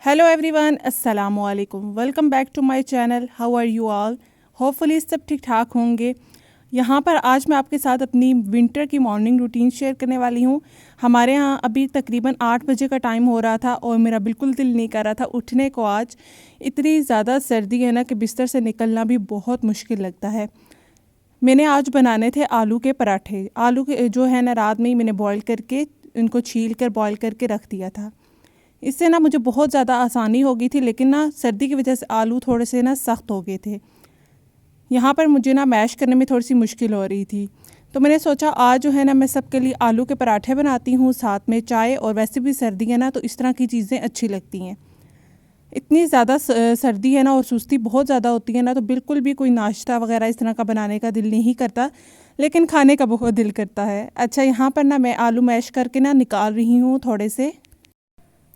Hello everyone, अस्सलामु अलैकुम। Welcome back to my channel. How are you all? Hopefully सब ठीक ठाक होंगे। यहाँ पर आज मैं आपके साथ अपनी विंटर की मॉर्निंग रूटीन शेयर करने वाली हूँ। हमारे यहाँ अभी तकरीबन 8 बजे का टाइम हो रहा था और मेरा बिल्कुल दिल नहीं कर रहा था उठने को। आज इतनी ज़्यादा सर्दी है ना कि बिस्तर से निकलना भी बहुत मुश्किल लगता है। मैंने आज बनाने थे आलू के पराठे। आलू के जो है ना, रात में ही मैंने बॉईल करके इनको छील कर बॉईल करके रख दिया था। इससे ना मुझे बहुत ज़्यादा आसानी हो गई थी, लेकिन ना सर्दी की वजह से आलू थोड़े से ना सख्त हो गए थे। यहाँ पर मुझे ना मैश करने में थोड़ी सी मुश्किल हो रही थी, तो मैंने सोचा आज जो है ना मैं सबके लिए आलू के पराठे बनाती हूँ, साथ में चाय। और वैसे भी सर्दी है ना, तो इस तरह की चीज़ें अच्छी लगती हैं। इतनी ज़्यादा सर्दी है ना और सुस्ती बहुत ज़्यादा होती है ना, तो बिल्कुल भी कोई नाश्ता वगैरह इस तरह का बनाने का दिल नहीं करता, लेकिन खाने का बहुत दिल करता है। अच्छा, यहाँ पर ना मैं आलू मैश करके ना निकाल रही हूँ थोड़े से,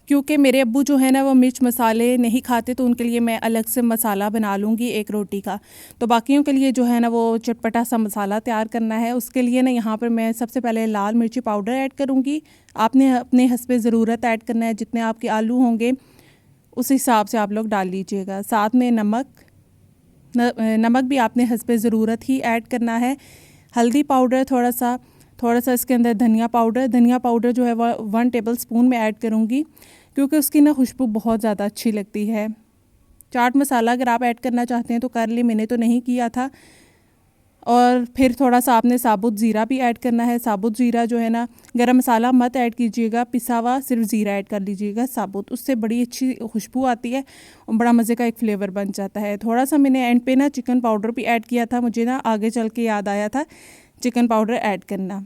क्योंकि मेरे अब्बू जो है ना वो मिर्च मसाले नहीं खाते, तो उनके लिए मैं अलग से मसाला बना लूँगी एक रोटी का। तो बाकियों के लिए जो है ना वो चटपटा सा मसाला तैयार करना है। उसके लिए ना यहाँ पर मैं सबसे पहले लाल मिर्ची पाउडर ऐड करूँगी। आपने अपने हस्बे ज़रूरत ऐड करना है, जितने आपके आलू होंगे उस हिसाब से आप लोग डाल लीजिएगा। साथ में नमक भी आपने हस्बे ज़रूरत ही ऐड करना है। हल्दी पाउडर थोड़ा सा इसके अंदर धनिया पाउडर जो है वह 1 टेबल स्पून में ऐड करूँगी, क्योंकि उसकी ना खुशबू बहुत ज़्यादा अच्छी लगती है। चाट मसाला अगर आप ऐड करना चाहते हैं तो कर ले, मैंने तो नहीं किया था। और फिर थोड़ा सा आपने साबुत ज़ीरा भी ऐड करना है। साबुत ज़ीरा जो है ना, गरम मसाला मत ऐड कीजिएगा, पिसा हुआ सिर्फ ज़ीरा ऐड कर लीजिएगा साबुत। उससे बड़ी अच्छी खुशबू आती है और बड़ा मज़े का एक फ्लेवर बन जाता है। थोड़ा सा मैंने एंड पे ना चिकन पाउडर भी ऐड किया था, मुझे ना आगे चल के याद आया था चिकन पाउडर ऐड करना।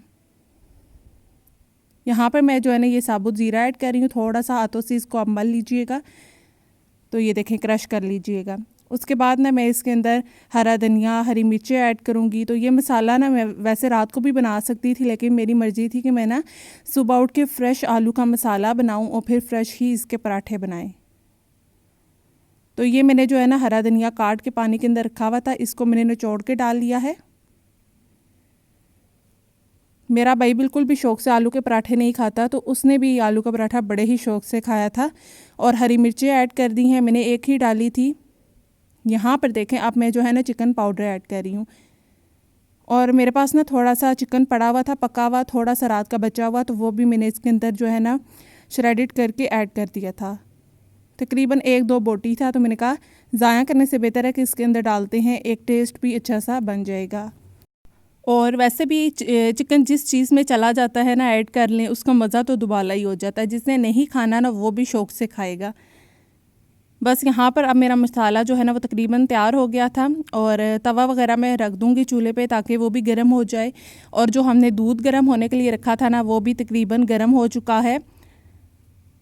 यहाँ पर मैं जो है ना ये साबुत ज़ीरा ऐड कर रही हूँ। थोड़ा सा हाथों से इसको आप मल लीजिएगा, तो ये देखें क्रश कर लीजिएगा। उसके बाद ना मैं इसके अंदर हरा धनिया, हरी मिर्चें ऐड करूँगी। तो ये मसाला ना मैं वैसे रात को भी बना सकती थी, लेकिन मेरी मर्ज़ी थी कि मैं ना सुबह उठ के फ़्रेश आलू का मसाला बनाऊँ और फिर फ़्रेश ही इसके पराठे बनाएँ। तो ये मैंने जो है ना हरा धनिया काट के पानी के अंदर रखा हुआ था, इसको मैंने निचोड़ के डाल लिया है। मेरा भाई बिल्कुल भी शौक़ से आलू के पराठे नहीं खाता, तो उसने भी आलू का पराठा बड़े ही शौक़ से खाया था। और हरी मिर्चें ऐड कर दी हैं, मैंने एक ही डाली थी। यहाँ पर देखें, अब मैं जो है ना चिकन पाउडर ऐड कर रही हूँ। और मेरे पास ना थोड़ा सा चिकन पड़ा हुआ था, पका हुआ, थोड़ा सा रात का बचा हुआ, तो वो भी मैंने इसके अंदर जो है ना श्रेडिड करके ऐड कर दिया था। तकरीबन 1-2 बोटी था, तो मैंने कहा ज़ाया करने से बेहतर है कि इसके अंदर डालते हैं, एक टेस्ट भी अच्छा सा बन जाएगा। और वैसे भी चिकन जिस चीज़ में चला जाता है ना, ऐड कर लें, उसका मज़ा तो दुबाला ही हो जाता है। जिसने नहीं खाना ना वो भी शौक़ से खाएगा। बस यहाँ पर अब मेरा मसाला जो है ना वो तकरीबन तैयार हो गया था, और तवा वगैरह मैं रख दूँगी चूल्हे पे, ताकि वो भी गर्म हो जाए। और जो हमने दूध गर्म होने के लिए रखा था ना, वो भी तकरीबन गर्म हो चुका है।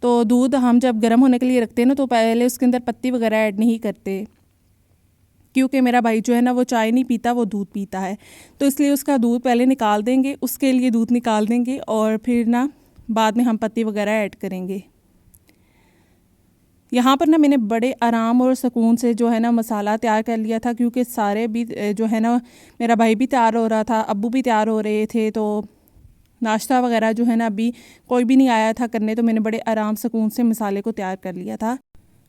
तो दूध हम जब गर्म होने के लिए रखते हैं ना, तो पहले उसके अंदर पत्ती वगैरह ऐड नहीं करते, क्योंकि मेरा भाई जो है ना वो चाय नहीं पीता, वो दूध पीता है। तो इसलिए उसका दूध पहले निकाल देंगे, उसके लिए दूध निकाल देंगे, और फिर ना बाद में हम पत्ती वगैरह ऐड करेंगे। यहाँ पर ना मैंने बड़े आराम और सुकून से जो है ना मसाला तैयार कर लिया था, क्योंकि सारे भी जो है ना, मेरा भाई भी तैयार हो रहा था, अब्बू भी तैयार हो रहे थे। तो नाश्ता वगैरह जो है ना अभी कोई भी नहीं आया था करने, तो मैंने बड़े आराम सुकून से मसाले को तैयार कर लिया था,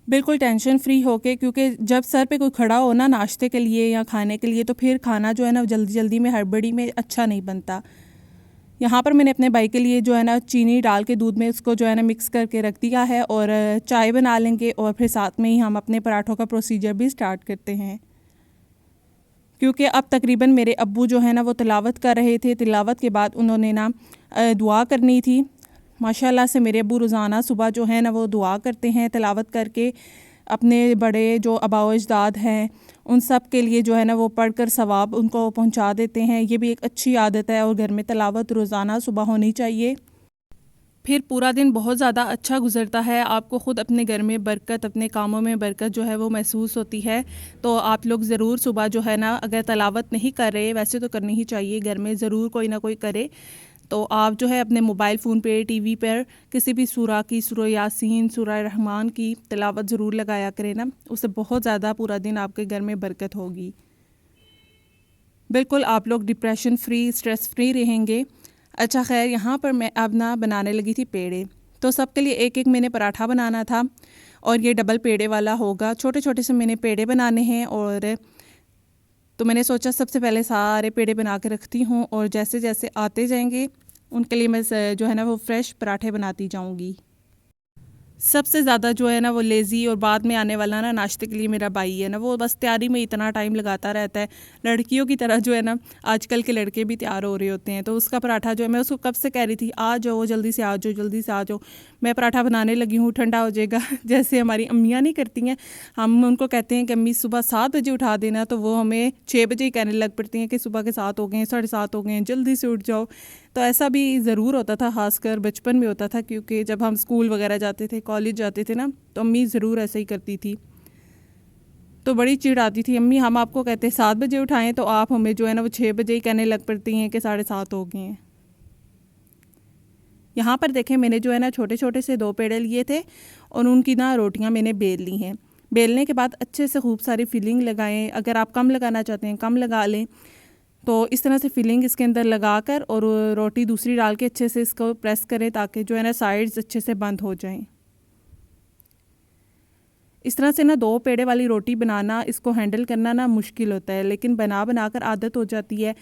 बिल्कुल टेंशन फ्री होके। क्योंकि जब सर पे कोई खड़ा हो ना नाश्ते के लिए या खाने के लिए, तो फिर खाना जो है ना जल्दी जल्दी में, हड़बड़ी में अच्छा नहीं बनता। यहाँ पर मैंने अपने भाई के लिए जो है ना चीनी डाल के दूध में उसको जो है ना मिक्स करके रख दिया है, और चाय बना लेंगे, और फिर साथ में ही हम अपने पराठों का प्रोसीजर भी स्टार्ट करते हैं। क्योंकि अब तकरीबन मेरे अब्बू जो है ना वो तिलावत कर रहे थे। तिलावत के बाद उन्होंने ना दुआ करनी थी। माशाल्लाह से मेरे अब्बू रोज़ाना सुबह जो है ना वो दुआ करते हैं, तिलावत करके अपने बड़े जो आबाओ अजदाद हैं उन सब के लिए जो है ना वो पढ़कर सवाब उनको पहुंचा देते हैं। ये भी एक अच्छी आदत है, और घर में तिलावत रोज़ाना सुबह होनी चाहिए। फिर पूरा दिन बहुत ज़्यादा अच्छा गुजरता है, आपको ख़ुद अपने घर में बरकत, अपने कामों में बरकत जो है वो महसूस होती है। तो आप लोग ज़रूर सुबह जो है ना, अगर तिलावत नहीं कर रहे, वैसे तो करनी ही चाहिए, घर में ज़रूर कोई ना कोई करे, तो आप जो है अपने मोबाइल फ़ोन पे, टीवी पर किसी भी सूरा की, सूरा यासीन, सूरा रहमान की तिलावत ज़रूर लगाया करें ना, उससे बहुत ज़्यादा पूरा दिन आपके घर में बरकत होगी। बिल्कुल आप लोग डिप्रेशन फ्री, स्ट्रेस फ्री रहेंगे। अच्छा खैर, यहाँ पर मैं अब ना बनाने लगी थी पेड़े। तो सबके लिए एक एक मैंने पराठा बनाना था, और ये डबल पेड़े वाला होगा। छोटे छोटे से मैंने पेड़े बनाने हैं और तो मैंने सोचा सबसे पहले सारे पेड़े बना के रखती हूँ और जैसे जैसे आते जाएंगे उनके लिए मैं जो है ना वो फ्रेश पराठे बनाती जाऊँगी। सबसे ज़्यादा जो है ना वो लेज़ी और बाद में आने वाला ना नाश्ते के लिए मेरा भाई है ना, वो बस तैयारी में इतना टाइम लगाता रहता है। लड़कियों की तरह जो है ना आजकल के लड़के भी तैयार हो रहे होते हैं। तो उसका पराठा जो है मैं उसको कब से कह रही थी आ जाओ जल्दी से आ जाओ जल्दी से आ जाओ, मैं पराठा बनाने लगी हूँ ठंडा हो जाएगा। जैसे हमारी अम्मियाँ नहीं करती हैं, हम उनको कहते हैं कि अम्मी सुबह 7 बजे उठा देना, तो वो हमें 6 बजे ही कहने लग पड़ती हैं कि सुबह के 7 हो गए हैं, 7:30 हो गए हैं, जल्दी से उठ जाओ। तो ऐसा भी ज़रूर होता था, ख़ासकर बचपन में होता था, क्योंकि जब हम स्कूल वगैरह जाते थे कॉलेज जाते थे ना तो अम्मी ज़रूर ऐसे ही करती थी। तो बड़ी चिढ़ आती थी, अम्मी हम आपको कहते 7 बजे उठाएं तो आप हमें जो है ना वो 6 बजे ही कहने लग पड़ती हैं कि 7:30 हो गए हैं। यहाँ पर देखें मैंने जो है ना छोटे छोटे से 2 पेड़े लिए थे और उनकी ना रोटियाँ मैंने बेल ली हैं। बेलने के बाद अच्छे से खूब सारी फिलिंग लगाएं, अगर आप कम लगाना चाहते हैं कम लगा लें। तो इस तरह से फिलिंग इसके अंदर लगाकर और रोटी दूसरी डाल के अच्छे से इसको प्रेस करें ताकि जो है ना साइड्स अच्छे से बंद हो जाएं। इस तरह से ना 2 पेड़े वाली रोटी बनाना, इसको हैंडल करना ना मुश्किल होता है, लेकिन बना कर आदत हो जाती है,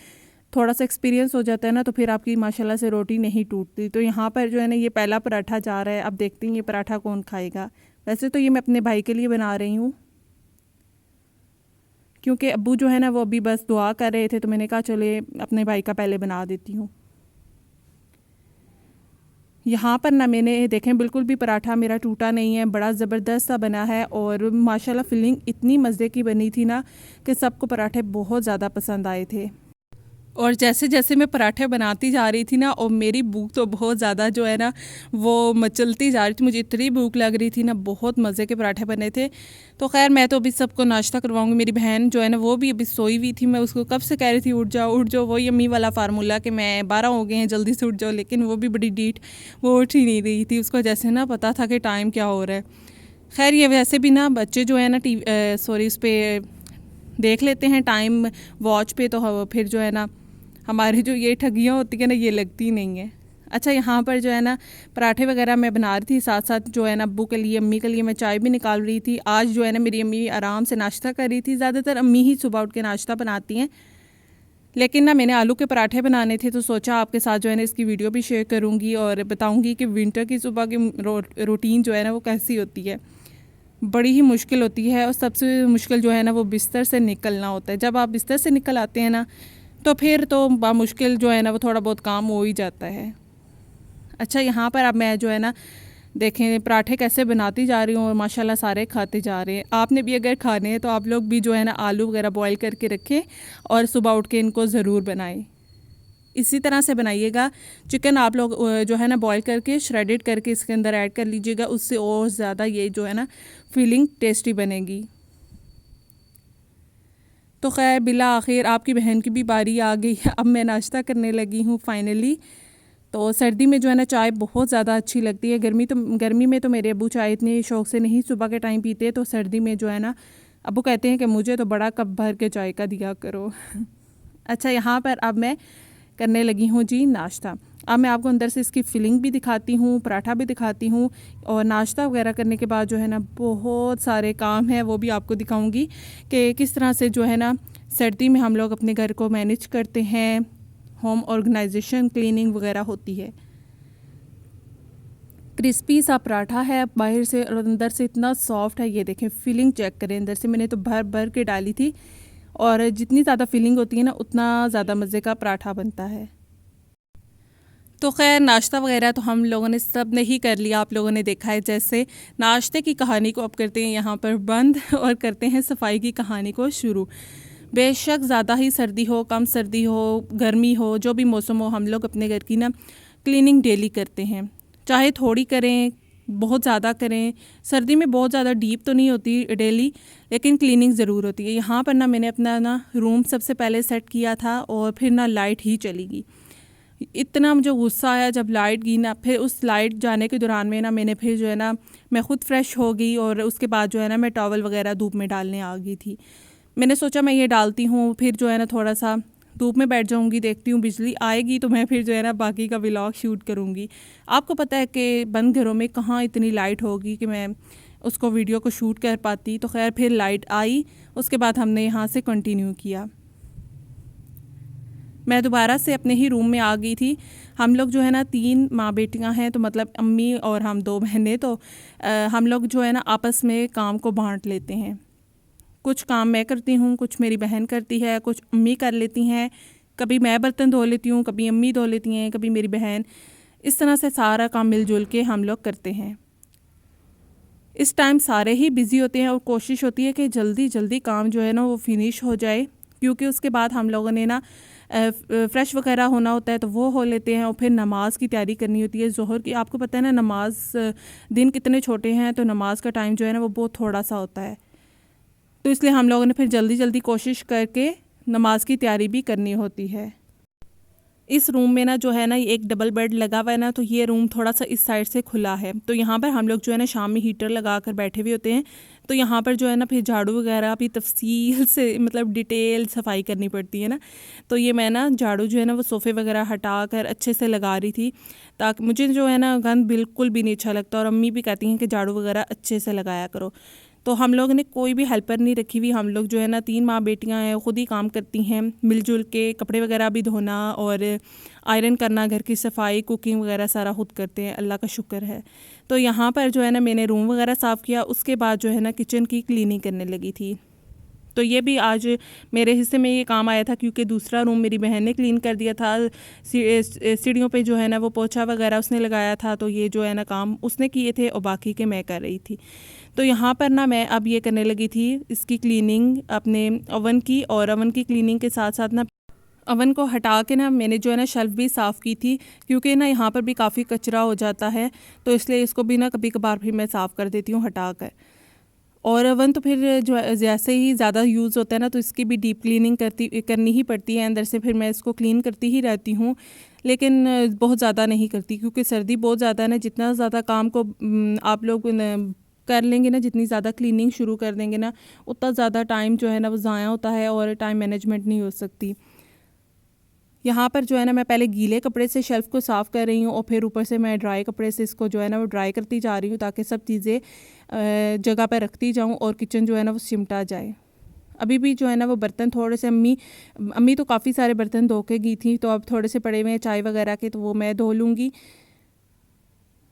थोड़ा सा एक्सपीरियंस हो जाता है ना, तो फिर आपकी माशाल्लाह से रोटी नहीं टूटती। तो यहाँ पर जो है ना ये पहला पराठा जा रहा है, अब देखते हैं ये पराठा कौन खाएगा। वैसे तो ये मैं अपने भाई के लिए बना रही हूँ, क्योंकि अब्बू जो है ना वो अभी बस दुआ कर रहे थे, तो मैंने कहा चले अपने भाई का पहले बना देती हूँ। यहाँ पर ना मैंने देखें बिल्कुल भी पराठा मेरा टूटा नहीं है, बड़ा ज़बरदस्त सा बना है और माशाल्लाह फिलिंग इतनी मज़े की बनी थी ना कि सबको पराठे बहुत ज़्यादा पसंद आए थे। और जैसे जैसे मैं पराठे बनाती जा रही थी ना और मेरी भूख तो बहुत ज़्यादा जो है ना वो मचलती जा रही थी, मुझे इतनी भूख लग रही थी ना, बहुत मज़े के पराठे बने थे। तो खैर मैं तो अभी सबको नाश्ता करवाऊंगी। मेरी बहन जो है ना वो भी अभी सोई हुई थी, मैं उसको कब से कह रही थी उठ जाओ, वही अम्मी वाला फार्मूला कि मैं 12 हो गए हैं जल्दी से उठ जाओ, लेकिन वो भी बड़ी डीठ, वो उठ ही नहीं रही थी, उसको जैसे ना पता था कि टाइम क्या हो रहा है। खैर ये वैसे भी ना बच्चे जो है ना सॉरी उस पर देख लेते हैं टाइम वॉच पे, तो फिर जो है ना हमारी जो ये ठगियाँ होती है ना ये लगती नहीं है। अच्छा यहाँ पर जो है ना पराठे वगैरह मैं बना रही थी, साथ साथ जो है ना अब्बू के लिए अम्मी के लिए मैं चाय भी निकाल रही थी। आज जो है ना मेरी अम्मी आराम से नाश्ता कर रही थी, ज़्यादातर अम्मी ही सुबह उठ के नाश्ता बनाती हैं, लेकिन ना मैंने आलू के पराठे बनाने थे तो सोचा आपके साथ जो है ना इसकी वीडियो भी शेयर करूँगी और बताऊँगी कि विंटर की सुबह की रूटीन जो है ना वो कैसी होती है। बड़ी ही मुश्किल होती है और सबसे मुश्किल जो है ना वो बिस्तर से निकलना होता है। जब आप बिस्तर से निकल आते हैं ना तो फिर तो मुश्किल जो है ना वो थोड़ा बहुत काम हो ही जाता है। अच्छा यहाँ पर अब मैं जो है ना देखें पराठे कैसे बनाती जा रही हूँ और माशाल्लाह सारे खाते जा रहे हैं। आपने भी अगर खाने हैं तो आप लोग भी जो है ना आलू वगैरह बॉईल करके रखें और सुबह उठ के इनको ज़रूर बनाएं। इसी तरह से बनाइएगा। चिकन आप लोग जो है ना बॉईल करके श्रेडेड करके इसके अंदर ऐड कर लीजिएगा, उससे और ज़्यादा ये जो है ना फीलिंग टेस्टी बनेगी। तो खैर बिला आखिर आपकी बहन की भी बारी आ गई है, अब मैं नाश्ता करने लगी हूँ फाइनली। तो सर्दी में जो है ना चाय बहुत ज़्यादा अच्छी लगती है। गर्मी में तो मेरे अब्बू चाय इतने शौक़ से नहीं सुबह के टाइम पीते, तो सर्दी में जो है ना अब्बू कहते हैं कि मुझे तो बड़ा कप भर के चाय का दिया करो। अच्छा यहाँ पर अब मैं करने लगी हूँ जी नाश्ता। अब मैं आपको अंदर से इसकी फिलिंग भी दिखाती हूँ, पराठा भी दिखाती हूँ और नाश्ता वगैरह करने के बाद जो है ना बहुत सारे काम हैं वो भी आपको दिखाऊंगी कि किस तरह से जो है ना सर्दी में हम लोग अपने घर को मैनेज करते हैं, होम ऑर्गेनाइजेशन क्लीनिंग वगैरह होती है। क्रिस्पी सा पराठा है बाहर से और अंदर से इतना सॉफ्ट है, ये देखें फिलिंग चेक करें, अंदर से मैंने तो भर भर के डाली थी और जितनी ज़्यादा फिलिंग होती है ना उतना ज़्यादा मज़े का पराठा बनता है। तो खैर नाश्ता वगैरह तो हम लोगों ने सब ने ही कर लिया, आप लोगों ने देखा है। जैसे नाश्ते की कहानी को अब करते हैं यहाँ पर बंद और करते हैं सफाई की कहानी को शुरू। बेशक ज़्यादा ही सर्दी हो, कम सर्दी हो, गर्मी हो, जो भी मौसम हो, हम लोग अपने घर की ना क्लीनिंग डेली करते हैं, चाहे थोड़ी करें बहुत ज़्यादा करें। सर्दी में बहुत ज़्यादा डीप तो नहीं होती डेली, लेकिन क्लीनिंग ज़रूर होती है। यहाँ पर ना मैंने अपना ना रूम सबसे पहले सेट किया था और फिर ना लाइट ही चली गई। इतना मुझे गुस्सा आया जब लाइट गई ना, फिर उस लाइट जाने के दौरान में ना मैंने फिर जो है ना मैं ख़ुद फ्रेश हो गई और उसके बाद जो है ना मैं टॉवल वगैरह धूप में डालने आ गई थी। मैंने सोचा मैं ये डालती हूँ, फिर जो है ना थोड़ा सा धूप में बैठ जाऊँगी, देखती हूँ बिजली आएगी तो मैं फिर जो है ना बाकी का व्लॉग शूट करूँगी। आपको पता है कि बंद घरों में कहाँ इतनी लाइट होगी कि मैं उसको वीडियो को शूट कर पाती। तो खैर फिर लाइट आई, उसके बाद हमने यहाँ से कंटिन्यू किया। मैं दोबारा से अपने ही रूम में आ गई थी। हम लोग जो है ना 3 माँ बेटियाँ हैं, तो मतलब अम्मी और हम 2 बहनें, तो हम लोग जो है ना आपस में काम को बांट लेते हैं। कुछ काम मैं करती हूँ, कुछ मेरी बहन करती है, कुछ अम्मी कर लेती हैं, कभी मैं बर्तन धो लेती हूँ, कभी अम्मी धो लेती हैं, कभी मेरी बहन। इस तरह से सारा काम मिलजुल के हम लोग करते हैं। इस टाइम सारे ही बिज़ी होते हैं और कोशिश होती है कि जल्दी जल्दी काम जो है ना वो फिनिश हो जाए, क्योंकि उसके बाद हम लोगों ने ना फ़्रेश वगैरह होना होता है, तो वो हो लेते हैं और फिर नमाज़ की तैयारी करनी होती है ज़ोहर की। आपको पता है ना नमाज दिन कितने छोटे हैं, तो नमाज का टाइम जो है ना वो बहुत थोड़ा सा होता है। तो इसलिए हम लोगों ने फिर जल्दी जल्दी कोशिश करके नमाज की तैयारी भी करनी होती है। इस रूम में ना जो है ना एक डबल बेड लगा हुआ है ना, तो ये रूम थोड़ा सा इस साइड से खुला है, तो यहाँ पर हम लोग जो है ना शाम में हीटर लगा कर बैठे हुए होते हैं। तो यहाँ पर जो है ना फिर झाड़ू वगैरह भी तफसील से मतलब डिटेल सफाई करनी पड़ती है ना। तो ये मैं ना झाड़ू जो है ना वो सोफ़े वगैरह हटा कर अच्छे से लगा रही थी, ताकि मुझे जो है ना गंद बिल्कुल भी नहीं अच्छा लगता, और अम्मी भी कहती हैं कि झाड़ू वगैरह अच्छे से लगाया करो। तो हम लोग ने कोई भी हेल्पर नहीं रखी हुई, हम लोग जो है ना 3 माँ बेटियाँ हैं, ख़ुद ही काम करती हैं मिलजुल के। कपड़े वगैरह भी धोना और आयरन करना, घर की सफाई, कुकिंग वगैरह सारा खुद करते हैं, अल्लाह का शुक्र है। तो यहाँ पर जो है ना मैंने रूम वगैरह साफ़ किया, उसके बाद जो है ना किचन की क्लीनिंग करने लगी थी। तो ये भी आज मेरे हिस्से में ये काम आया था, क्योंकि दूसरा रूम मेरी बहन ने क्लीन कर दिया था। सीढ़ियों पे जो है ना वो पोछा वगैरह उसने लगाया था, तो ये जो है ना काम उसने किए थे और बाकी के मैं कर रही थी। तो यहाँ पर ना मैं अब ये करने लगी थी इसकी क्लीनिंग अपने ओवन की, और ओवन की क्लीनिंग के साथ साथ ना ओवन को हटा के ना मैंने जो है ना शेल्फ़ भी साफ़ की थी, क्योंकि ना यहाँ पर भी काफ़ी कचरा हो जाता है, तो इसलिए इसको भी ना कभी कभार फिर मैं साफ़ कर देती हूँ हटा कर। और ओवन तो फिर जो जैसे ही ज़्यादा यूज़ होता है ना, तो इसकी भी डीप क्लीनिंग करनी ही पड़ती है अंदर से। फिर मैं इसको क्लीन करती ही रहती हूँ, लेकिन बहुत ज़्यादा नहीं करती, क्योंकि सर्दी बहुत ज़्यादा है ना। जितना ज़्यादा काम को आप लोग कर लेंगे ना, जितनी ज़्यादा क्लीनिंग शुरू कर देंगे ना, उतना ज़्यादा टाइम जो है ना वो ज़ाया होता है और टाइम मैनेजमेंट नहीं हो सकती। यहाँ पर जो है ना मैं पहले गीले कपड़े से शेल्फ़ को साफ़ कर रही हूँ, और फिर ऊपर से मैं ड्राई कपड़े से इसको जो है ना वो ड्राई करती जा रही हूँ, ताकि सब चीज़ें जगह पर रखती जाऊँ और किचन जो है ना वो सिमटा जाए। अभी भी जो है ना वो बर्तन थोड़े से अम्मी तो काफ़ी सारे बर्तन धो के गई थी, तो अब थोड़े से पड़े हुए हैं चाय वगैरह के, तो वो मैं धो लूँगी।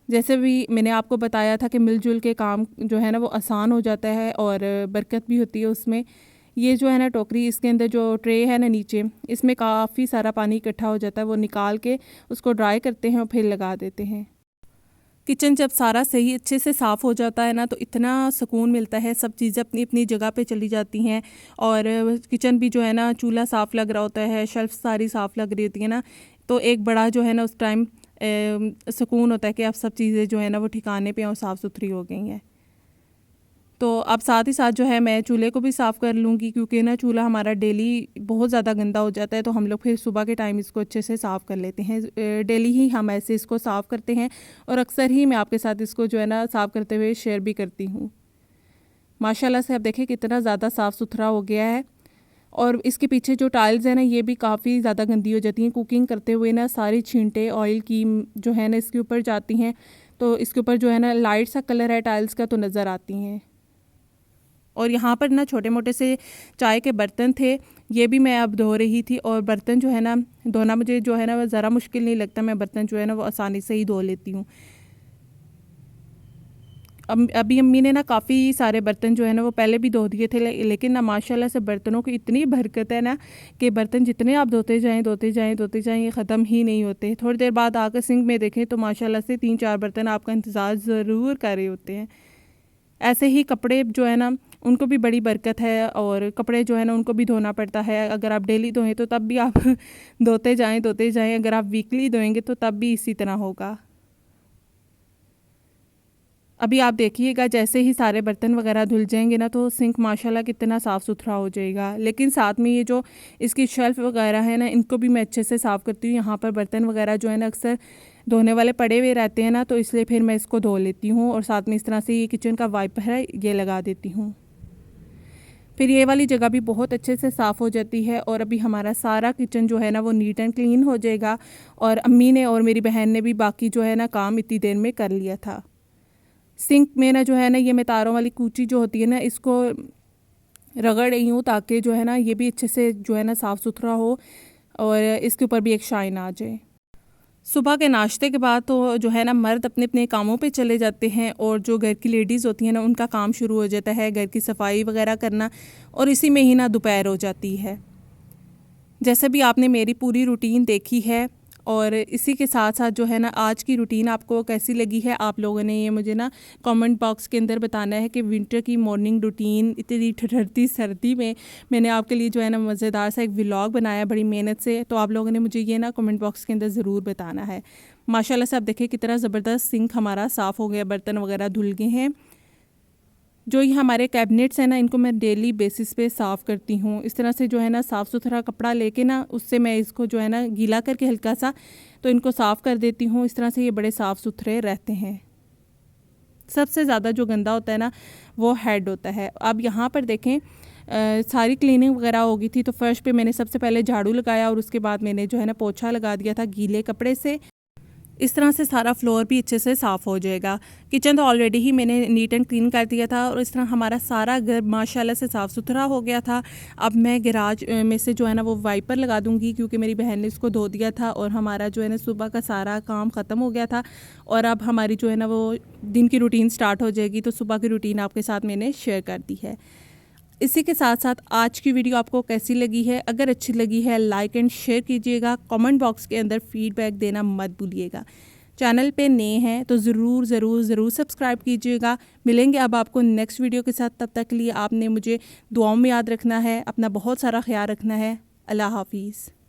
जैसे भी मैंने आपको बताया था कि मिलजुल के काम जो है ना वो आसान हो जाता है और बरकत भी होती है उसमें। ये जो है ना टोकरी, इसके अंदर जो ट्रे है ना नीचे, इसमें काफ़ी सारा पानी इकट्ठा हो जाता है, वो निकाल के उसको ड्राई करते हैं और फिर लगा देते हैं। किचन जब सारा सही अच्छे से साफ़ हो जाता है ना, तो इतना सुकून मिलता है, सब चीज़ें अपनी अपनी जगह पे चली जाती हैं, और किचन भी जो है ना चूल्हा साफ़ लग रहा होता है, शेल्फ सारी साफ़ लग रही होती है ना, तो एक बड़ा जो है ना उस टाइम सुकून होता है कि अब सब चीज़ें जो है ना वो ठिकाने पे और साफ़ सुथरी हो गई हैं। तो अब साथ ही साथ जो है मैं चूल्हे को भी साफ़ कर लूँगी, क्योंकि ना चूल्हा हमारा डेली बहुत ज़्यादा गंदा हो जाता है, तो हम लोग फिर सुबह के टाइम इसको अच्छे से साफ़ कर लेते हैं। डेली ही हम ऐसे इसको साफ़ करते हैं, और अक्सर ही मैं आपके साथ इसको जो है ना साफ़ करते हुए शेयर भी करती हूँ। माशाल्लाह से अब देखें कितना ज़्यादा साफ़ सुथरा हो गया है। और इसके पीछे जो टाइल्स है ना, ये भी काफ़ी ज़्यादा गंदी हो जाती हैं। कुकिंग करते हुए ना सारी छींटे ऑयल की जो है ना इसके ऊपर जाती हैं, तो इसके ऊपर जो है ना लाइट सा कलर है टाइल्स का, तो नज़र आती हैं। और यहाँ पर ना छोटे मोटे से चाय के बर्तन थे, ये भी मैं अब धो रही थी। और बर्तन जो है ना धोना मुझे जो है ना वो ज़रा मुश्किल नहीं लगता, मैं बर्तन जो है ना वो आसानी से ही धो लेती हूँ। अभी अम्मी ने ना काफ़ी सारे बर्तन जो है ना वो पहले भी धो दिए थे, लेकिन ना माशाल्लाह से बर्तनों की इतनी बरकत है ना कि बर्तन जितने आप धोते जाएं ये ख़त्म ही नहीं होते। थोड़ी देर बाद आकर सिंक में देखें तो माशाल्लाह से 3-4 बर्तन आपका इंतज़ार ज़रूर कर रहे होते हैं। ऐसे ही कपड़े जो है ना उनको भी बड़ी बरकत है, और कपड़े जो है ना उनको भी धोना पड़ता है। अगर आप डेली धोएं तो तब भी आप धोते जाएं, अगर आप वीकली धोएंगे तो तब भी इसी तरह होगा। अभी आप देखिएगा जैसे ही सारे बर्तन वगैरह धुल जाएंगे ना, तो सिंक माशाल्लाह कितना साफ़ सुथरा हो जाएगा। लेकिन साथ में ये जो इसकी शेल्फ़ वगैरह है ना, इनको भी मैं अच्छे से साफ़ करती हूँ। यहाँ पर बर्तन वगैरह जो है ना अक्सर धोने वाले पड़े हुए रहते हैं ना, तो इसलिए फिर मैं इसको धो लेती हूँ, और साथ में इस तरह से ये किचन का वाइपर है ये लगा देती हूँ। फिर ये वाली जगह भी बहुत अच्छे से साफ़ हो जाती है, और अभी हमारा सारा किचन जो है ना वो नीट एंड क्लीन हो जाएगा। और अम्मी ने और मेरी बहन ने भी बाकी जो है ना काम इतनी देर में कर लिया था। सिंक में ना जो है ना ये मैं तारों वाली कूची जो होती है ना इसको रगड़ रही हूँ ताकि जो है ना ये भी अच्छे से जो है ना साफ़ सुथरा हो और इसके ऊपर भी एक शाइन आ जाए। सुबह के नाश्ते के बाद तो जो है ना मर्द अपने अपने कामों पे चले जाते हैं और जो घर की लेडीज़ होती हैं ना उनका काम शुरू हो जाता है घर की सफाई वगैरह करना, और इसी में ही ना दोपहर हो जाती है। जैसे भी आपने मेरी पूरी रूटीन देखी है और इसी के साथ साथ जो है ना आज की रूटीन आपको कैसी लगी है, आप लोगों ने ये मुझे ना कमेंट बॉक्स के अंदर बताना है कि विंटर की मॉर्निंग रूटीन इतनी ठठरती सर्दी में मैंने आपके लिए जो है ना मज़ेदार सा एक व्लॉग बनाया बड़ी मेहनत से, तो आप लोगों ने मुझे ये ना कमेंट बॉक्स के अंदर ज़रूर बताना है। माशाल्लाह से आप देखिए कितना ज़बरदस्त सिंक हमारा साफ़ हो गया, बर्तन वगैरह धुल गए हैं। जो ये हमारे कैबिनेट्स हैं ना इनको मैं डेली बेसिस पे साफ़ करती हूँ। इस तरह से जो है ना साफ़ सुथरा कपड़ा लेके ना उससे मैं इसको जो है ना गीला करके हल्का सा तो इनको साफ़ कर देती हूँ। इस तरह से ये बड़े साफ़ सुथरे रहते हैं। सबसे ज़्यादा जो गंदा होता है ना वो हेड होता है। अब यहाँ पर देखें सारी क्लीनिंग वगैरह हो गई थी तो फर्श पे मैंने सबसे पहले झाड़ू लगाया और उसके बाद मैंने जो है ना पोछा लगा दिया था गीले कपड़े से। इस तरह से सारा फ्लोर भी अच्छे से साफ़ हो जाएगा। किचन तो ऑलरेडी ही मैंने नीट एंड क्लीन कर दिया था और इस तरह हमारा सारा घर माशाल्लाह से साफ़ सुथरा हो गया था। अब मैं गैराज में से जो है ना वो वाइपर लगा दूंगी क्योंकि मेरी बहन ने इसको धो दिया था और हमारा जो है ना सुबह का सारा काम ख़त्म हो गया था और अब हमारी जो है ना वो दिन की रूटीन स्टार्ट हो जाएगी। तो सुबह की रूटीन आपके साथ मैंने शेयर कर दी है। इसी के साथ साथ आज की वीडियो आपको कैसी लगी है, अगर अच्छी लगी है लाइक एंड शेयर कीजिएगा। कमेंट बॉक्स के अंदर फीडबैक देना मत भूलिएगा। चैनल पे नए हैं तो ज़रूर सब्सक्राइब कीजिएगा। मिलेंगे अब आपको नेक्स्ट वीडियो के साथ, तब तक के लिए आपने मुझे दुआओं में याद रखना है, अपना बहुत सारा ख्याल रखना है। अल्लाह हाफिज़।